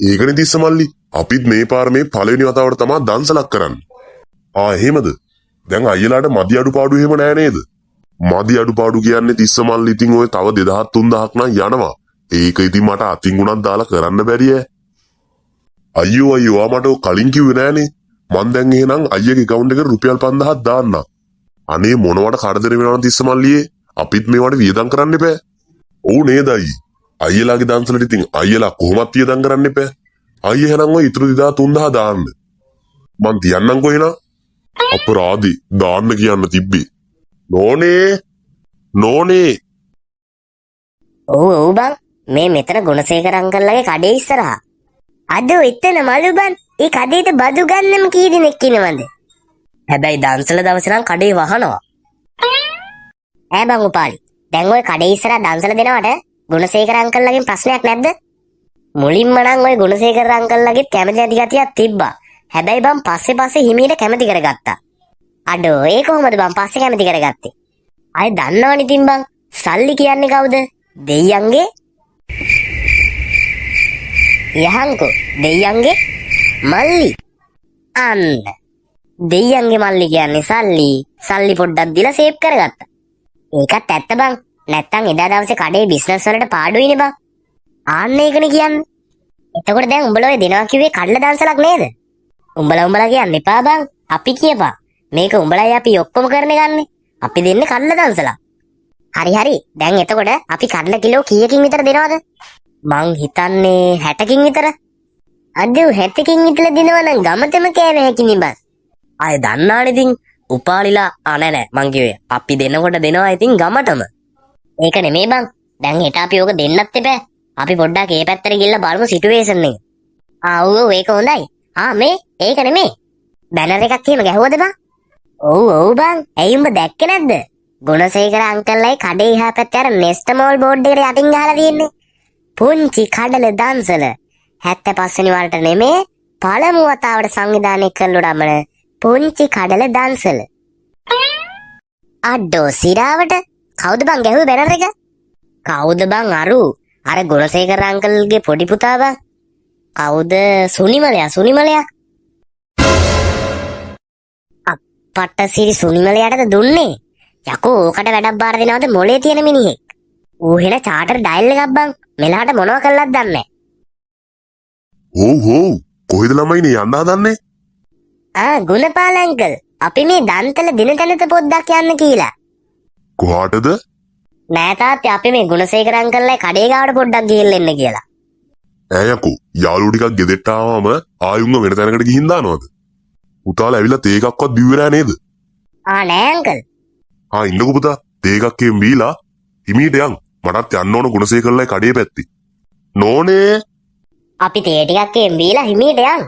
ඒකනේ තිස්ස මල්ලි. අපිත් මේ පාර මේ පළවෙනි වතාවට තමයි දන්සලක් කරන්නේ. එහෙමද? දැන් අයියලාට මදි අඩුපාඩු එහෙම නෑ නේද? මදි අඩුපාඩු කියන්නේ තිස්ස මල්ලි ඉතින් ඔය තව 2000 3000ක් නම් යනවා. ඒක ඉතින් මට අතින් උනක් දාලා කරන්න බැරිය. අයියෝ මට කලින් කිව්වේ නෑනේ. මං දැන් එහෙනම් අයියගේ account එකට රුපියල් 5000ක් දාන්න. අනේ මොනවට කරදර වෙනවද තිස්ස මල්ලියේ? අපිත් මේවට වියදම් කරන්න එපා. ඔව් නේද අයියේ? අයියලාගේ දන්සලට ඉතින් අයියලා කොහොමත් වියදම් කරන්න එපා. අයියේ එහෙනම් ඔය ඉතුරු 2000 3000 දාන්න. මං තියන්නම්කෝ එහෙනම්. අපරාධි දාන්න කියන්න තිබ්බේ. නෝනේ. ඔව් බං. මේ මෙතන ගුණසේකර අංකල්ලාගේ කඩේ ඉස්සරහා. අද එතන මලු බං. ඒ කඩේට බදු ගන්නම කී දෙනෙක් ඉනවද? හැබැයි දන්සල දවසේ නම් කඩේ වහනවා. බං උපාලි. දැන් ওই කඩේ ඉස්සරහා දන්සල දෙනවට ගුණසේකර අංකල්ලාගෙන් ප්‍රශ්නයක් නැද්ද? මුලින්ම නම් ওই ගුණසේකර අංකල්ලාගෙත් කැමති නැති ගතියක් තිබ්බා. හැබැයි බං පස්සේ හිමීට කැමති කරගත්තා. අඩෝ ඒ කොහොමද බං පස්සේ කැමති කරගත්තේ? අය දන්නවනේ ඉතින් බං. සල්ලි කියන්නේ කවුද? දෙයියන්ගේ. යහන්කෝ දෙයියන්ගේ මල්ලි. අන්න දෙයියන්ගේ මල්ලි කියන්නේ සල්ලි පොඩ්ඩක් දීලා සේව් කරගත්තා. ඒකත් ඇත්ත බං. නැත්තම් එදා දවසේ කඩේ බිස්නස් වලට පාඩුයිනේ බං. ආන්න ඒකනේ කියන්නේ. එතකොට දැන් උඹලා ඔය දෙනවා කිව්වේ කඩලා දන්සලක් නේද? උඹලා කියන්න එපා බං. අපි කියපා. මේක උඹලයි අපි ඔක්කොම කරන ගන්නේ. අපි දෙන්නේ කඩලා දන්සලක්. හරි. දැන් එතකොට අපි කඩලා කිලෝ කීයකින් විතර දෙනවද? මං හිතන්නේ 60කින් විතර. අද 60කින් විතර දෙනවනම් ගමතම කෑවේ හැකිනේ බං. අය දන්නානේ ඉතින් උපාලිලා නෑ මං කිව්වේ අපි දෙනකොට දෙනවා ඉතින් ගමටම. ඒක නෙමෙයි බං. දැන් හෙට අපි ඕක දෙන්නත් එපා. අපි පොඩ්ඩක් ඒ පැත්තට ගිහලා බලමු සිටුේෂන් එක. ඔව් ඒක හොඳයි. මේ ඒක නෙමෙයි. බැනර් එකක් එහෙම ගැහුවද බං? ඔව් බං. ඇයි උඹ දැක්කේ නැද්ද? ගුණසේකර අංකල්ලයි කඩේ එහා පැත්තේ අර නෙස්ට් මෝල් බෝඩ් එකට යටින් ගහලා තියෙන්නේ. පුංචි කඩල දන්සල 75 වෙනි වරට නෙමේ පළමු වතාවට සංවිධානය කළු රමණ පුංචි කඩල දන්සල. අඩෝ සිරාවට කවුද බං ගැහුවේ බැනර් එක? කවුද බං අර ගුණසේකර අංකල්ගේ පොඩි පුතා බං. කවුද? සුනිමලයා. අපට සිරි සුනිමලයාටද දුන්නේ? යකෝ ඕකට වැඩක් බාර දෙනවද මොලේ තියෙන මිනිහෙක්. ඌ හෙන චාටර් ඩයල් එකක් බං. මෙලහට මොනව කළාද දන්නේ නැහැ. ඔව් කොහෙද ළමයිනේ යන්න හදන්නේ? ගුණපාල අංකල් අපි මේ දන්තල දින තැනට පොඩ්ඩක් යන්න කියලා. කොහාටද? නෑ තාත්තේ අපි මේ ගුණසේකර අංකල්ලයි කඩේ ගාවට පොඩ්ඩක් ගිහින් එන්න කියලා. යකෝ යාළුවෝ ටිකක් ගෙදෙට්ට ආවම ආයුංග වෙන තැනකට ගිහින් දානවද? පුතාලා ඇවිල්ලා තේ එකක්වත් බිව්වේ නේද? නෑ අංකල්. ඉන්නකෝ පුතා තේ එකක් එම් බීලා හිමීට යන්. මටත් යන්න ඕන ගුණසේකරලයි කඩේ පැත්තේ. නෝනේ අපි තේ ටිකක් එම් බීලා හිමීට යන්.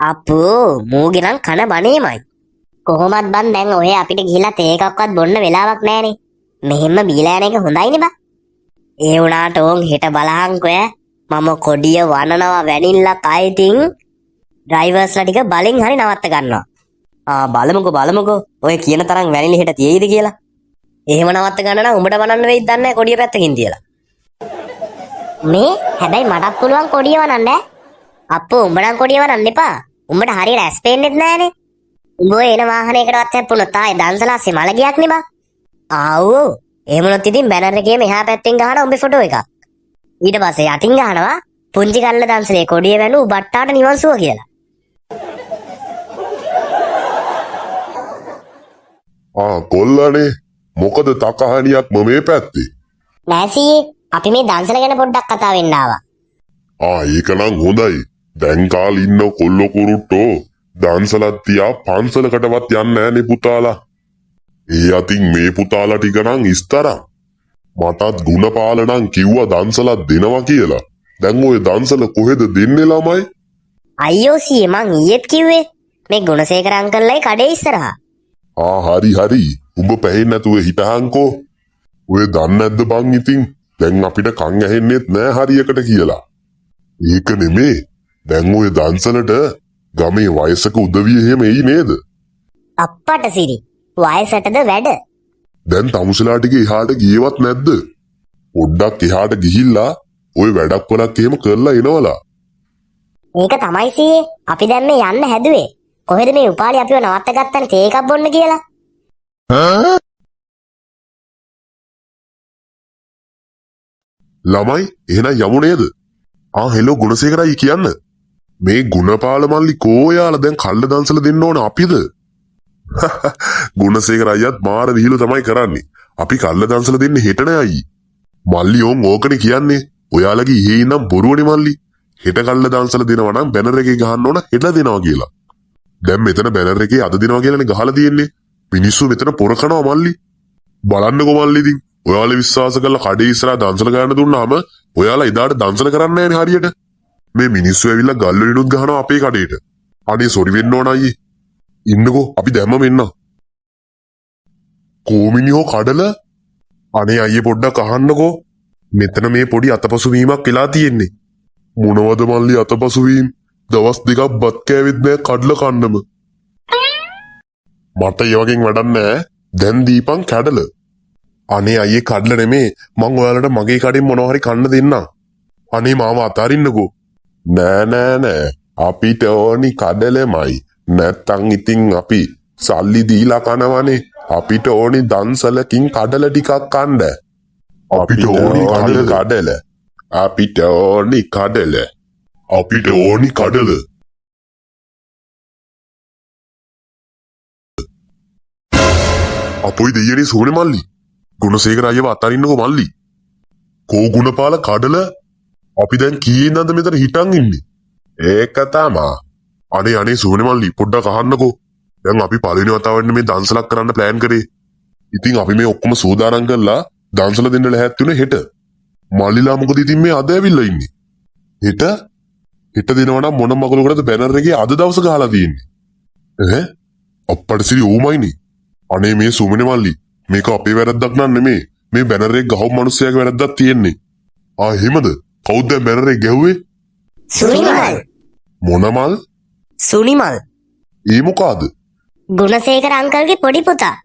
අප්පෝ මූගේ නම් කන බණේමයි. කොහොමත් බන් දැන් ඔය අපිට ගිහිලා තේ එකක්වත් බොන්න වෙලාවක් නෑනේ. මෙහෙම බීලා යන එක හොඳයිනේ බා. ඒ වුණාට ඕන් හෙට බලහන්කෝ මම කොඩිය වනනවා වැනිල්ලක් අයිතින් ඩ්‍රයිවර්ස්ලා ටික බලෙන් හරි නවත්ත ගන්නවා. බලමුකෝ ඔය කියන තරම් වැනිලි හෙට තියෙයිද කියලා. එහෙම නවත්ත ගන්න නම් උඹට වනන්න වෙයිද දන්නේ නැහැ කොඩිය පැත්තකින් තියලා. මේ හැබැයි මටත් පුළුවන් කොඩිය වනන්න ඈ. අප්පෝ උඹ නම් කොඩිය වනන්න එපා. උඹට හරියට ඇස් පේන්නෙත් නැහනේ. උඹ එන වාහනයකටවත් හැප්පුණොත් ආයේ දන්සලාස්සේ මල ගියක් නේ බා. ආවෝ එහෙමනොත් ඉතින් බැනර් එකේ මෙහා පැත්තෙන් ගහන උඹේ ෆොටෝ එකක්. ඊට පස්සේ යටින් ගහනවා පුංචි කල්ල දන්සලේ කොඩිය වැනු බට්ටාට නිවන් සුව කියලා. කොල්ලනේ මොකද තකහණියක් මේ පැත්තේ? නෑසී අපි මේ දන්සල ගැන පොඩ්ඩක් කතා වෙන්න ආවා. ඒක නම් හොඳයි. දැන් කාලේ ඉන්න කොල්ලෝ කුරුට්ටෝ දන්සලක් තියා පන්සලකටවත් යන්නේ නෑනේ පුතාලා. ඒ අතින් මේ පුතාලා ටික නම් ඉස්තරම්. මටත් ගුණපාල නම් කිව්වා දන්සලක් දෙනවා කියලා. දැන් ওই දන්සල කොහෙද දෙන්නේ ළමයි? අයියෝ සී මං ඊයේත් කිව්වේ මේ ගුණසේකර අංකල්ලයි කඩේ ඉස්සරහා. හරි. උඹ පැහෙන්නේ නැතුව හිටහන්කෝ. ඔය දන්නේ නැද්ද බං ඉතින් දැන් අපිට කන් ඇහෙන්නේත් නෑ හරියකට කියලා. ඒක නෙමේ. දැන් ඔය දන්සලට ගමේ වයසක උදවිය එහෙම එයි නේද? අප්පට සිරි වයසටද වැඩ. දැන් තමුසලා ටික එහාට ගියවත් නැද්ද? පොඩ්ඩක් එහාට ගිහිල්ලා ওই වැඩක් වලක් එහෙම කරලා එනවලා. ඒක තමයි සීයේ අපි දැන් මේ යන්න හැදුවේ. කොහෙද මේ උපාලි අපිව නවත්ත ගත්තනේ තේ එකක් බොන්න කියලා. ළමයි එහෙනම් යමු නේද? හෙලෝ ගුණසේකරයි කියන්න. මේ ගුණපාල මල්ලි කෝයාලා දැන් කල්ල දන්සල දෙන්න ඕන අපිද? ගුණසේකර අයියත් මාර විහිළු තමයි කරන්නේ. අපි කල්ල දන්සල දෙන්නේ හෙට නෑ අයියේ. මල්ලි ඕන් ඕකනේ කියන්නේ. ඔයාලගේ ඉහේ ඉඳන් බොරුවනේ මල්ලි. හෙට කල්ල දන්සල දෙනවා නම් බැනර් එකේ ගහන්න ඕන හෙට දෙනවා කියලා. දැන් මෙතන බැනර් එකේ අද දෙනවා කියලානේ ගහලා තියෙන්නේ. මිනිස්සු මෙතන පොර කනවා මල්ලි. බලන්නකෝ මල්ලි ඉතින්. ඔයාලා විශ්වාස කරලා කඩේ ඉස්සරහා දන්සල ගන්න දුන්නාම ඔයාලා එදාට දන්සල කරන්නේ නැහැනේ හරියට. මේ මිනිස්සු ඇවිල්ලා ගල් වලිනුත් ගහනවා අපේ කඩේට. අනේ සොරි වෙන්න ඕන අයියේ. ඉන්නකෝ අපි දැම්මම එන්න. කොමිනියෝ කඩල? අනේ අයියේ පොඩ්ඩක් අහන්නකෝ. මෙතන මේ පොඩි අතපසු වීමක් වෙලා තියෙන්නේ. මොනවද මල්ලි අතපසු වීම? දවස් දෙකක් බත් කෑවෙත් නෑ කඩල කන්නම. මට ඒ වගේ වැඩක් නෑ. දැන් දීපන් කැඩල. අනේ අයියේ කඩල නෙමේ. මං ඔයාලට මගේ කඩෙන් මොනවා හරි කන්න දෙන්නම්. අනේ මාව අතාරින්නකෝ. නෑ. අපිට ඕනි කඩලෙමයි. නැත්තම් ඉතින් අපි සල්ලි දීලා කනවනේ. අපිට ඕනි දන්සලකින් කඩල ටිකක් කන්න. අපිට ඕනි කඩල. අපිට ඕනි කඩල. අපිට ඕනි කඩල. අපොයි දෙයියනේ සෝනේ මල්ලි. ගුණසේකර අයියව අතාරින්නකෝ මල්ලි. කෝ ගුණපාල කඩල? අපි දැන් කීයේ ඉඳන්ද මෙතන හිටන් ඉන්නේ? ඒක තමා. අනේ සෝනේ මල්ලි පොඩ්ඩක් අහන්නකෝ. දැන් අපි පළවෙනි වතාවට මේ දන්සලක් කරන්න ප්ලෑන් කරේ. ඉතින් අපි මේ ඔක්කොම සූදානම් කරලා දන්සල දෙන්න ලැහැත් වෙන හෙට. මල්ලිලා මොකද ඉතින් මේ අද ඇවිල්ලා ඉන්නේ? හෙට දෙනවා නම් මොන මගලකටද බැනර් එකේ අද දවස ගහලා තියෙන්නේ? අප්පට සිරි ඌමයිනේ. අනේ මේ සුමිනේ මල්ලි මේක අපේ වැරද්දක් නන් නෙමේ. මේ බැනර් එක ගහපු මිනිස්සයාගේ වැරද්දක් තියෙන්නේ. එහෙමද? කවුද දැන් බැනර් එක ගැහුවේ? සුනිමල්. මොන මල්? සුනිමල්. ඒ මොකාද? ගුණසේකර අංකල්ගේ පොඩි පුතා.